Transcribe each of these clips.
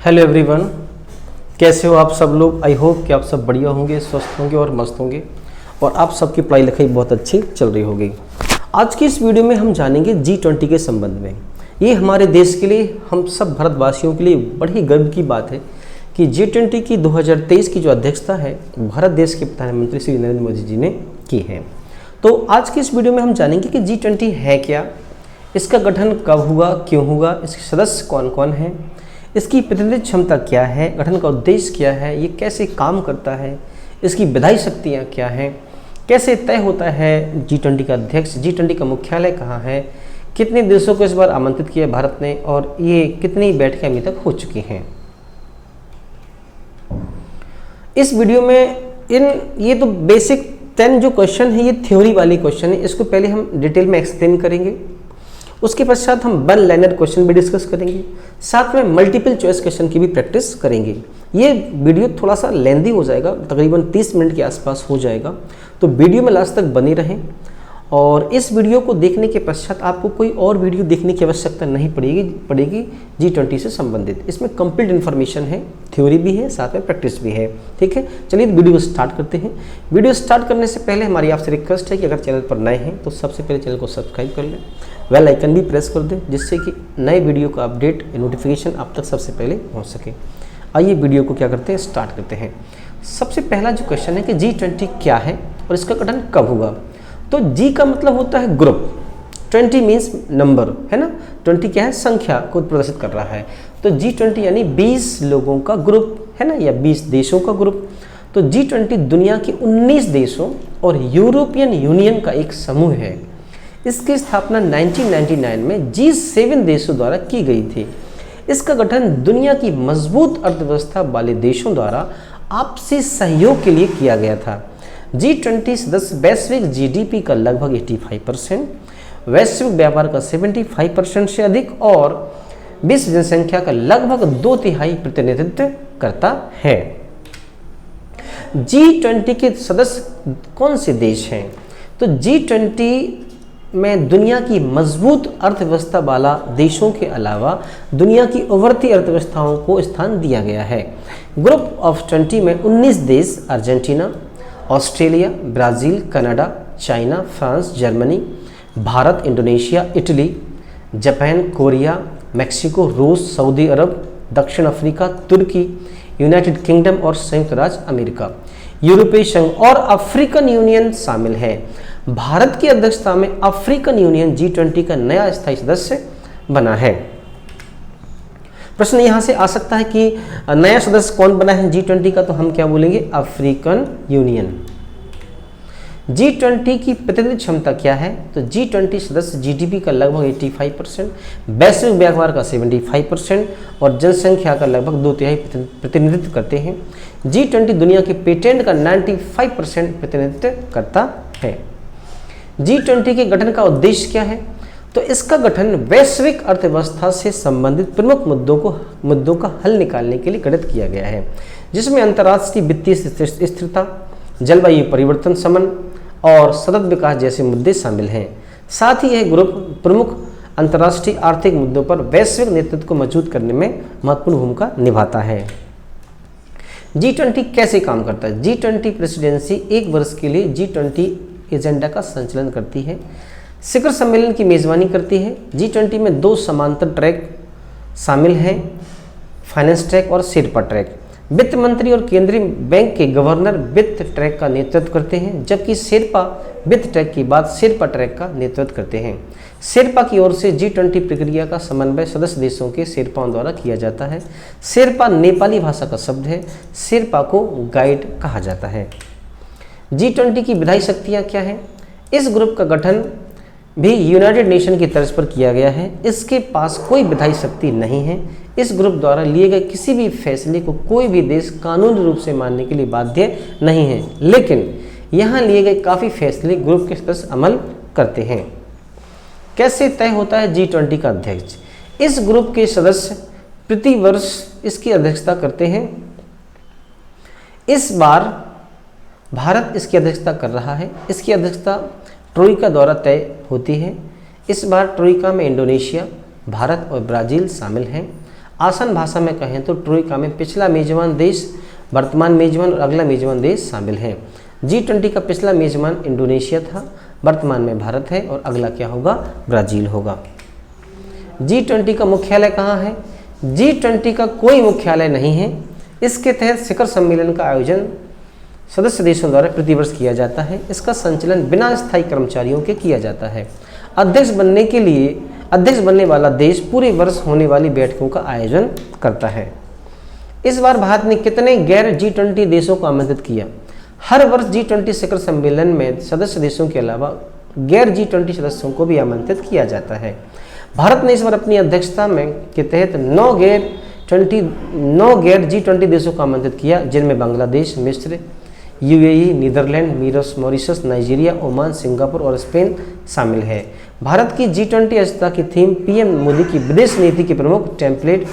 Hello everyone, कैसे हो आप सब लोग। आई होप कि आप सब बढ़िया होंगे, स्वस्थ होंगे और मस्त होंगे और आप सबकी पढ़ाई लिखाई बहुत अच्छी चल रही होगी। आज की इस वीडियो में हम जानेंगे G20 के संबंध में। ये हमारे देश के लिए, हम सब भारतवासियों के लिए बड़ी गर्व की बात है कि G20 की 2023 की जो अध्यक्षता है भारत देश के प्रधानमंत्री श्री नरेंद्र मोदी जी ने की है। तो आज की इस वीडियो में हम जानेंगे कि G20 है क्या, इसका गठन कब हुआ, क्यों हुआ, इसके सदस्य कौन कौन हैं, इसकी प्रतिनिधि क्षमता क्या है, गठन का उद्देश्य क्या है, ये कैसे काम करता है, इसकी विधायी शक्तियाँ क्या हैं, कैसे तय होता है G20 का अध्यक्ष, G20 का मुख्यालय कहाँ है, कितने देशों को इस बार आमंत्रित किया भारत ने और ये कितनी बैठकें अभी तक हो चुकी हैं। इस वीडियो में ये तो बेसिक 10 जो क्वेश्चन है ये थ्योरी वाली क्वेश्चन है, इसको पहले हम डिटेल में एक्सप्लेन करेंगे। उसके पश्चात हम वन लाइनर क्वेश्चन भी डिस्कस करेंगे, साथ में मल्टीपल चॉइस क्वेश्चन की भी प्रैक्टिस करेंगे। ये वीडियो थोड़ा सा लेंदी हो जाएगा, तकरीबन 30 मिनट के आसपास हो जाएगा, तो वीडियो में लास्ट तक बने रहें। और इस वीडियो को देखने के पश्चात आपको कोई और वीडियो देखने की आवश्यकता नहीं पड़ेगी G20 से संबंधित। इसमें कंप्लीट इन्फॉर्मेशन है, थ्योरी भी है, साथ में प्रैक्टिस भी है। ठीक है, चलिए वीडियो स्टार्ट करते हैं। वीडियो स्टार्ट करने से पहले हमारी आपसे रिक्वेस्ट है कि अगर चैनल पर नए हैं तो सबसे पहले चैनल को सब्सक्राइब कर लें, बेल आइकन भी प्रेस कर दें, जिससे कि नए वीडियो का अपडेट नोटिफिकेशन आप तक सबसे पहले पहुँच सके। आइए वीडियो को क्या करते हैं, स्टार्ट करते हैं। सबसे पहला जो क्वेश्चन है कि G20 क्या है और इसका गठन कब हुआ। तो G का मतलब होता है ग्रुप, 20 मीन्स नंबर, है ना। 20 क्या है, संख्या को प्रदर्शित कर रहा है। तो G20 यानी 20 लोगों का ग्रुप, है ना, या 20 देशों का ग्रुप। तो G20 दुनिया के 19 देशों और यूरोपियन यूनियन का एक समूह है। इसकी स्थापना 1999 में G7 देशों द्वारा की गई थी। इसका गठन दुनिया की मजबूत अर्थव्यवस्था वाले देशों द्वारा आपसी सहयोग के लिए किया गया था। G20 सदस्य वैश्विक GDP का लगभग 85%, वैश्विक व्यापार का 75% से अधिक और विश्व जनसंख्या का लगभग 2/3 प्रतिनिधित्व करता है। G20 के सदस्य कौन से देश हैं? तो G20 में दुनिया की मजबूत अर्थव्यवस्था वाला देशों के अलावा दुनिया की उभरती अर्थव्यवस्थाओं को स्थान दिया गया है। ग्रुप ऑफ 20 में 19 देश Argentina, Australia, Brazil, Canada, China, France, Germany, Bharat, Indonesia, Italy, Japan, Korea, Mexico, रूस, सऊदी अरब, दक्षिण अफ्रीका, तुर्की, यूनाइटेड किंगडम और संयुक्त राज्य अमेरिका, यूरोपीय संघ और अफ्रीकन यूनियन शामिल है। भारत की अध्यक्षता में अफ्रीकन यूनियन G20 का नया स्थायी सदस्य बना है। प्रश्न यहां से आ सकता है कि नया सदस्य कौन बना है G20 का, तो हम क्या बोलेंगे, अफ्रीकन यूनियन। G20 की प्रतिनिधि क्षमता क्या है? तो G20 सदस्य GDP का लगभग 85%, वैश्विक व्यापार का 75% और जनसंख्या का लगभग 2/3 प्रतिनिधित्व करते हैं। G20 दुनिया के पेटेंट का 95% प्रतिनिधित्व करता है। G20 के गठन का उद्देश्य क्या है? तो इसका गठन वैश्विक अर्थव्यवस्था से संबंधित प्रमुख मुद्दों का हल निकालने के लिए गठित किया गया है, जिसमें अंतर्राष्ट्रीय वित्तीय स्थिरता, जलवायु परिवर्तन शमन और सतत विकास जैसे मुद्दे शामिल हैं। साथ ही यह ग्रुप प्रमुख अंतर्राष्ट्रीय आर्थिक मुद्दों पर वैश्विक नेतृत्व को मजबूत करने में महत्वपूर्ण भूमिका निभाता है। G20 कैसे काम करता है? G20 प्रेसिडेंसी 1 वर्ष के लिए G20 एजेंडा का संचालन करती है, शिखर सम्मेलन की मेजबानी करती है। G20 में 2 समांतर ट्रैक शामिल हैं, फाइनेंस ट्रैक और शेरपा ट्रैक। वित्त मंत्री और केंद्रीय बैंक के गवर्नर वित्त ट्रैक का नेतृत्व करते हैं, जबकि शेरपा वित्त ट्रैक के बाद शेरपा ट्रैक का नेतृत्व करते हैं। शेरपा की ओर से G20 प्रक्रिया का समन्वय सदस्य देशों के शेरपाओं द्वारा किया जाता है। शेरपा नेपाली भाषा का शब्द है, शेरपा को गाइड कहा जाता है। G20 की विधायी शक्तियाँ क्या हैं? इस ग्रुप का गठन भी यूनाइटेड नेशन की तर्ज पर किया गया है। इसके पास कोई विधायी शक्ति नहीं है। इस ग्रुप द्वारा लिए गए किसी भी फैसले को कोई भी देश कानूनी रूप से मानने के लिए बाध्य नहीं है, लेकिन यहाँ लिए गए काफ़ी फैसले ग्रुप के सदस्य अमल करते हैं। कैसे तय होता है G20 का अध्यक्ष? इस ग्रुप के सदस्य प्रति वर्ष इसकी अध्यक्षता करते हैं। इस बार भारत इसकी अध्यक्षता कर रहा है। इसकी अध्यक्षता ट्रोइका द्वारा तय होती है। इस बार ट्रोइका में इंडोनेशिया, भारत और ब्राज़ील शामिल हैं। आसान भाषा में कहें तो ट्रोइका में पिछला मेजबान देश, वर्तमान मेजबान और अगला मेजबान देश शामिल है। G20 का पिछला मेजबान इंडोनेशिया था, वर्तमान में भारत है और अगला क्या होगा, ब्राज़ील होगा। G20 का मुख्यालय कहाँ है? G20 का कोई मुख्यालय नहीं है। इसके तहत शिखर सम्मेलन का आयोजन सदस्य देशों द्वारा प्रतिवर्ष किया जाता है। इसका संचालन बिना स्थायी कर्मचारियों के किया जाता है। अध्यक्ष बनने वाला देश पूरे वर्ष होने वाली बैठकों का आयोजन करता है। इस बार भारत ने कितने गैर G20 देशों को आमंत्रित किया? हर वर्ष G20 शिखर सम्मेलन में सदस्य देशों के अलावा गैर G20 सदस्यों को भी आमंत्रित किया जाता है। भारत ने इस बार अपनी अध्यक्षता में के तहत 9 गैर G20 देशों को आमंत्रित किया, जिनमें बांग्लादेश, मिस्र, UAE, Netherlands, Mauritius, Nigeria, Oman, Singapore और स्पेन शामिल है। भारत की G20 अध्यक्षता की थीम PM मोदी की विदेश नीति के प्रमुख टेम्पलेट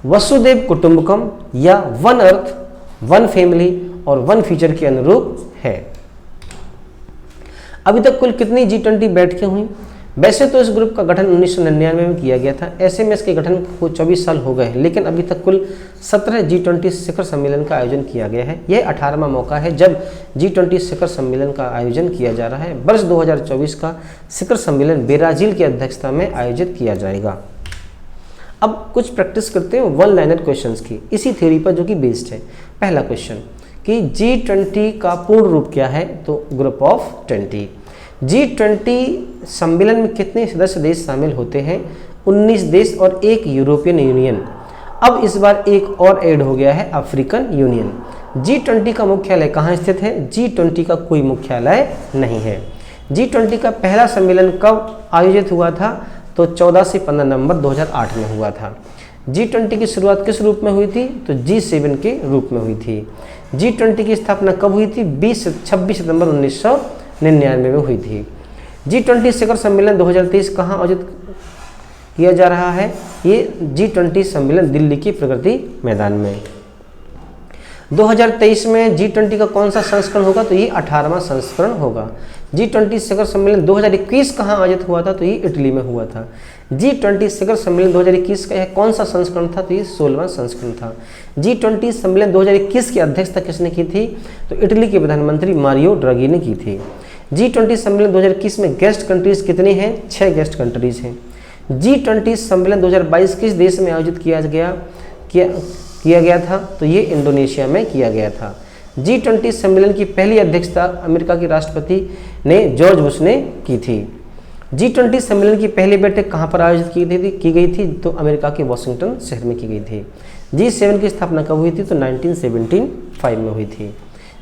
वसुधैव कुटुंबकम या वन अर्थ, वन फैमिली और वन फ्यूचर के अनुरूप है। अभी तक कुल कितनी G20 बैठकें हुई? वैसे तो इस ग्रुप का गठन 1999 में किया गया था, ऐसे में इसके गठन को 24 साल हो गए हैं, लेकिन अभी तक कुल 17 G20 शिखर सम्मेलन का आयोजन किया गया है। यह 18वां मौका है जब G20 शिखर सम्मेलन का आयोजन किया जा रहा है। वर्ष 2024 का शिखर सम्मेलन ब्राज़ील की अध्यक्षता में आयोजित किया जाएगा। अब कुछ प्रैक्टिस करते हैं वन लाइनर क्वेश्चंस की, इसी थ्योरी पर जो कि बेस्ड है। पहला क्वेश्चन कि G20 का पूर्ण रूप क्या है? तो ग्रुप ऑफ 20। G20 सम्मेलन में कितने सदस्य देश शामिल होते हैं? 19 देश और एक यूरोपियन यूनियन। अब इस बार एक और ऐड हो गया है, अफ्रीकन यूनियन। G20 का मुख्यालय कहाँ स्थित है? G20 का कोई मुख्यालय नहीं है। G20 का पहला सम्मेलन कब आयोजित हुआ था? तो 14 से 15 नवंबर 2008 में हुआ था। G20 की शुरुआत किस रूप में हुई थी? तो G7 के रूप में हुई थी। G20 की स्थापना कब हुई थी? 26 सितंबर 1999 में हुई थी। G20 शिखर सम्मेलन 2023 कहाँ आयोजित किया जा रहा है? ये G20 सम्मेलन दिल्ली के प्रगति मैदान में। 2023 में G20 का कौन सा संस्करण होगा? तो ये 18वां संस्करण होगा। G20 शिखर सम्मेलन 2021 कहाँ आयोजित हुआ था? तो ये इटली में हुआ था। G20 शिखर सम्मेलन 2021 का यह कौन सा संस्करण था? तो ये 16वां संस्करण था। G20 सम्मेलन 2021 की अध्यक्षता किसने की थी? तो इटली के प्रधानमंत्री मारियो ड्रागी ने की थी। G20 सम्मेलन 2021 में गेस्ट कंट्रीज कितनी हैं? 6 गेस्ट कंट्रीज हैं। G20 सम्मेलन 2022 किस देश में आयोजित किया गया था? तो ये इंडोनेशिया में किया गया था। G20 सम्मेलन की पहली अध्यक्षता अमेरिका के राष्ट्रपति ने जॉर्ज बुश ने की थी। G20 सम्मेलन की पहली बैठक कहाँ पर आयोजित की गई थी? तो अमेरिका के वाशिंगटन शहर में की गई थी। G7 की स्थापना कब हुई थी? तो 1975 में हुई थी।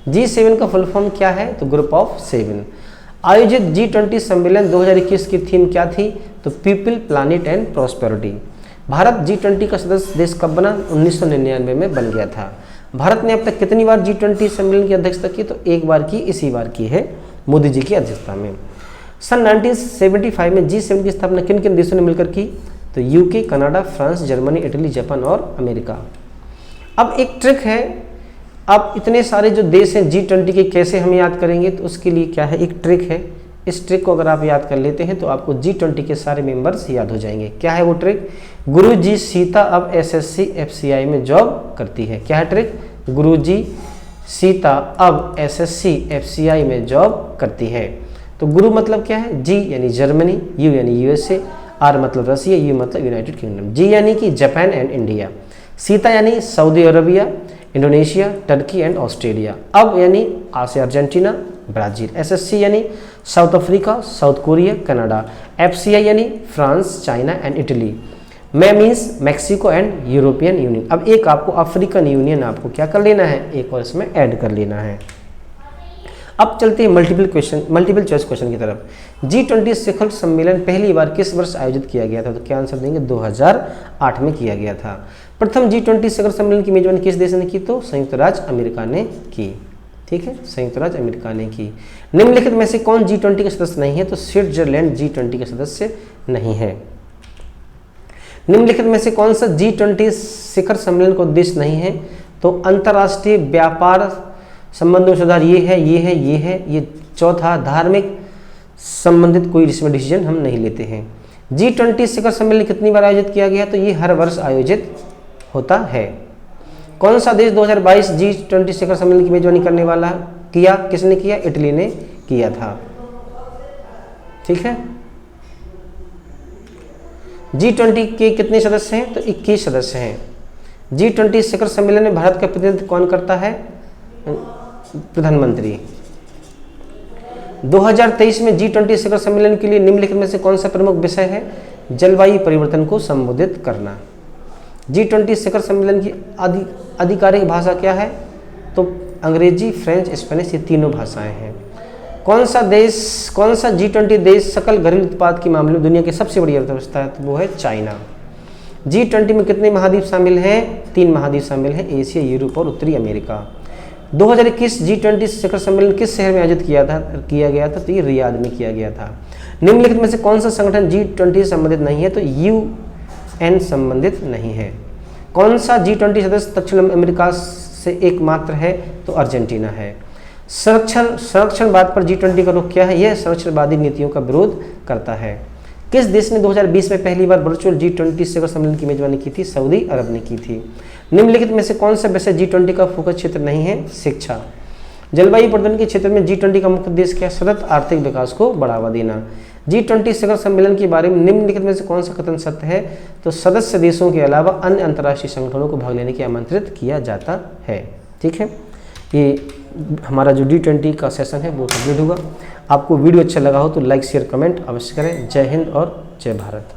G7 का फुल फॉर्म क्या है? तो ग्रुप ऑफ 7। आयोजित G20 सम्मेलन 2021 की थीम क्या थी? तो people, planet and prosperity. Bharat G20 का सदस्य देश कब बना? 1999 में बन गया था। भारत ने अब तक कितनी बार G20 सम्मेलन की अध्यक्षता की? तो एक बार की, इसी बार की है मोदी जी की अध्यक्षता में। सन 1975 में G7 की स्थापना किन किन देशों ने मिलकर की? तो UK, Canada, France, Germany, Italy, Japan और अमेरिका। अब एक ट्रिक है, अब इतने सारे जो देश हैं G20 के कैसे हम याद करेंगे? तो उसके लिए क्या है, एक ट्रिक है। इस ट्रिक को अगर आप याद कर लेते हैं तो आपको G20 के सारे मेंबर्स याद हो जाएंगे। क्या है वो ट्रिक? गुरुजी सीता अब SSC FCI में जॉब करती है। क्या है ट्रिक? गुरुजी सीता अब SSC FCI में जॉब करती है। तो गुरु मतलब क्या है? G यानी जर्मनी, U यानी USA, R मतलब रसिया, U मतलब यूनाइटेड किंगडम, G यानी कि जापान एंड इंडिया, सीता यानी Saudi Arabia, Indonesia, Turkey and Australia, अब यानी आसिया, अर्जेंटीना, ब्राज़ील, SSC यानी south Africa, south Korea, Canada, FCI यानी फ्रांस, चाइना एंड इटली, मैं means Mexico and European union. अब एक आपको अफ्रीकन यूनियन आपको क्या कर लेना है? एक और इसमें ऐड कर लेना है। अब चलते हैं मल्टीपल चॉइस क्वेश्चन की तरफ। G20 शिखर सम्मेलन पहली बार किस वर्ष आयोजित किया गया था? तो क्या आंसर देंगे? 2008 में किया गया था। प्रथम G20 शिखर सम्मेलन की मेजबानी किस देश ने की? तो संयुक्त राज्य अमेरिका ने की। ठीक है, संयुक्त राज्य अमेरिका ने की। निम्नलिखित में से कौन G20 के सदस्य नहीं है? तो स्विट्जरलैंड G20 के सदस्य नहीं है। निम्नलिखित में से कौन सा G20 शिखर सम्मेलन का उद्देश्य नहीं है? तो अंतर्राष्ट्रीय व्यापार संबंधों में सुधार, ये है, ये है, ये है। ये चौथा, धार्मिक संबंधित कोई इसमें डिसीजन हम नहीं लेते हैं। G20 शिखर सम्मेलन कितनी बार आयोजित किया गया? तो ये हर वर्ष आयोजित होता है। कौन सा देश 2022 G20 शिखर सम्मेलन की मेजबानी करने वाला किया? किसने किया? इटली ने किया था। ठीक है। G20 के कितने सदस्य हैं? तो 21 सदस्य हैं। G20 शिखर सम्मेलन में भारत का प्रतिनिधित्व कौन करता है? प्रधानमंत्री। 2023 में G20 शिखर सम्मेलन के लिए निम्नलिखित में से कौन सा प्रमुख विषय है? जलवायु परिवर्तन को संबोधित करना। G20 शिखर सम्मेलन की आधिकारिक भाषा क्या है? तो अंग्रेजी, फ्रेंच, स्पेनिश, ये तीनों भाषाएं हैं। कौन सा G20 देश सकल घरेलू उत्पाद के मामले में दुनिया की सबसे बड़ी अर्थव्यवस्था है? तो वो है चाइना। G20 में कितने महाद्वीप शामिल हैं? 3 महाद्वीप शामिल हैं, एशिया, यूरोप और उत्तरी अमेरिका। 2021 G20 शिखर सम्मेलन किस शहर में आयोजित किया गया था? तो ये रियाद में किया गया था। निम्नलिखित में से कौन सा संगठन G20 से संबंधित नहीं है? तो UN संबंधित नहीं है। कौन सा G20 सदस्य दक्षिण अमेरिका से एकमात्र है? तो अर्जेंटीना है। संरक्षणवाद पर G20 का रुख क्या है? यह संरक्षणवादी नीतियों का विरोध करता है। किस देश ने 2020 में पहली बार वर्चुअल G20 शिखर सम्मेलन की मेजबानी की थी? सऊदी अरब ने की थी। निम्नलिखित में से कौन सा विषय G20 का फोकस क्षेत्र नहीं है? शिक्षा। जलवायु परिवर्तन के क्षेत्र में G20 का मुख्य उद्देश्य क्या है? सतत आर्थिक विकास को बढ़ावा देना। G20 शिखर सम्मेलन के बारे में निम्नलिखित में से कौन सा कथन सत्य है? तो सदस्य देशों के अलावा अन्य अंतर्राष्ट्रीय संगठनों को भाग लेने की आमंत्रित किया जाता है। ठीक है, ये हमारा जो G20 का सेशन है वो कंप्लीट होगा। आपको वीडियो अच्छा लगा हो तो लाइक, शेयर, कमेंट अवश्य करें। जय हिंद और जय भारत।